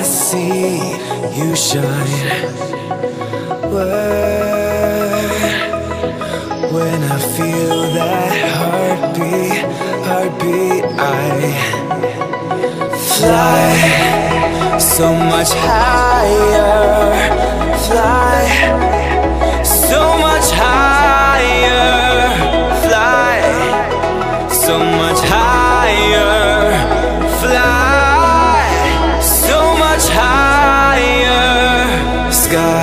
I see you shine. When I feel that heartbeat, I fly so much higher, fly so much higher, fly so much higher, fly so much higher. Skylines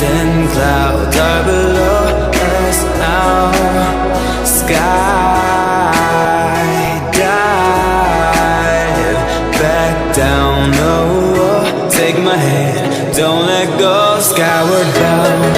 and clouds are below us now. Skydive back down. Oh, take my hand, don't let go. Skyward bound.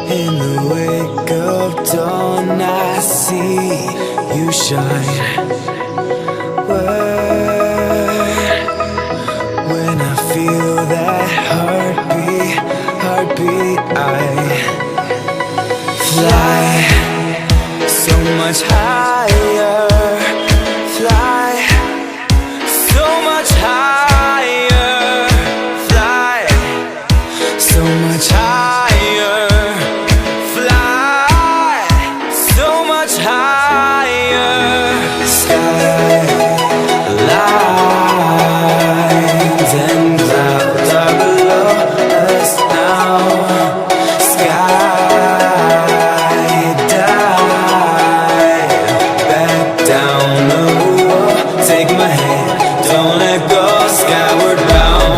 In the wake of dawn, I see you shine. When I feel that heartbeat, I fly so much higher, fly so much higher, fly so much higher. Skylines and clouds are below us now. Skydive back down. Oh, take my hand, don't let go. Skyward bound.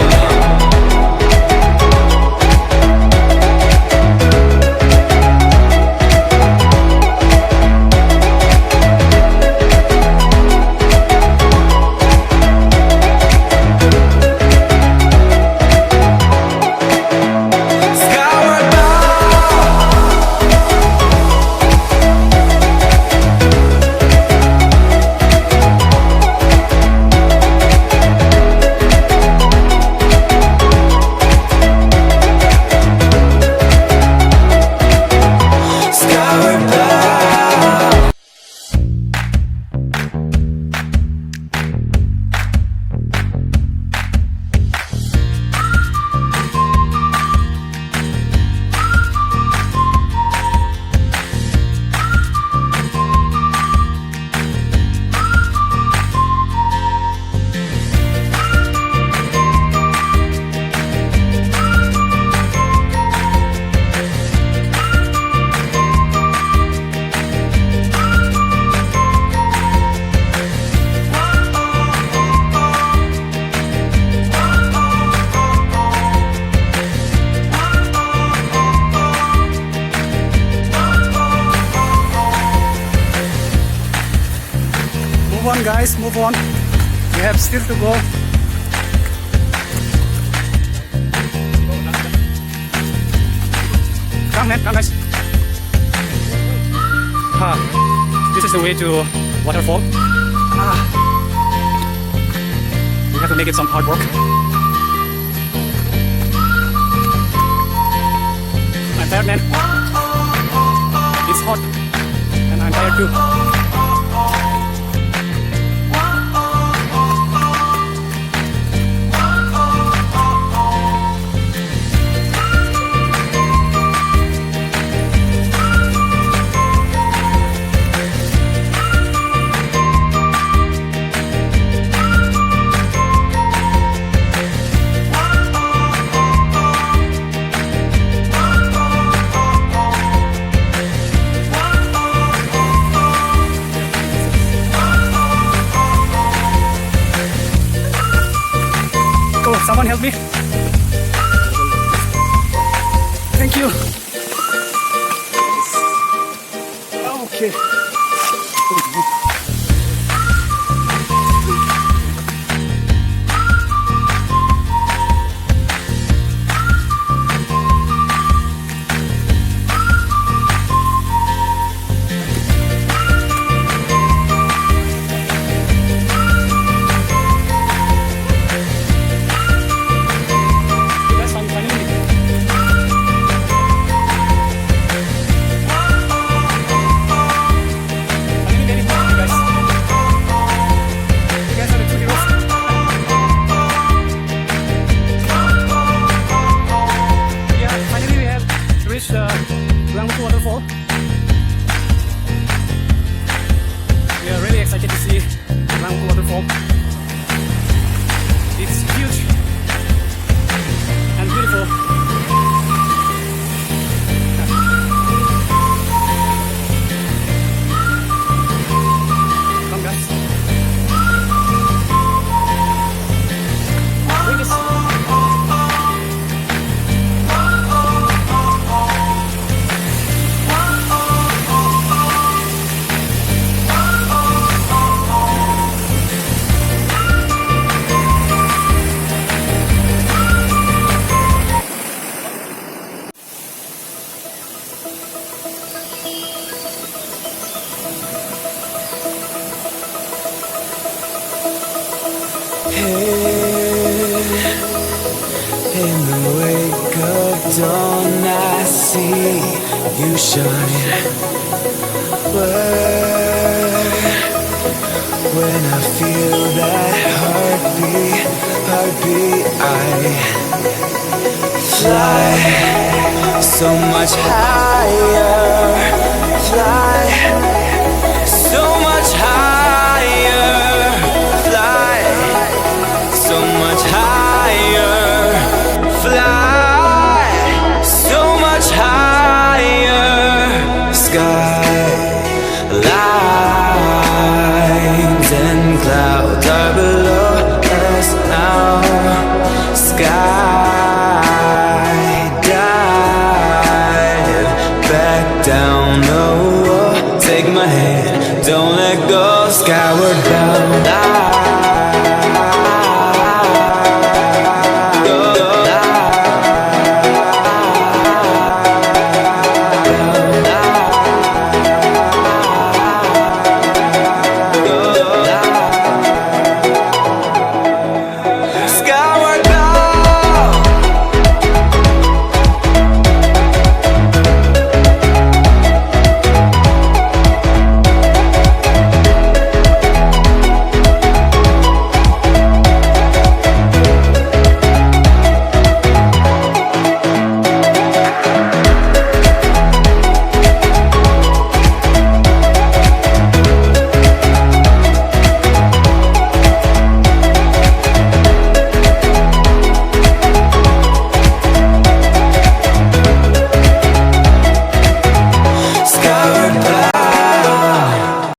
Move on, guys, move on. We have still to go. man, come guys. This is the way to Waterfall. We have to make it some hard work. I'm tired, man. It's hot, and I'm tired too. Someone help me. Thank you. Okay. Langvoku Waterfall. We are really excited to see Langvoku Waterfall. It's huge and beautiful. Come guys. Bring this. In the wake of dawn I see you shine. When I feel that heartbeat, I fly so much higher, fly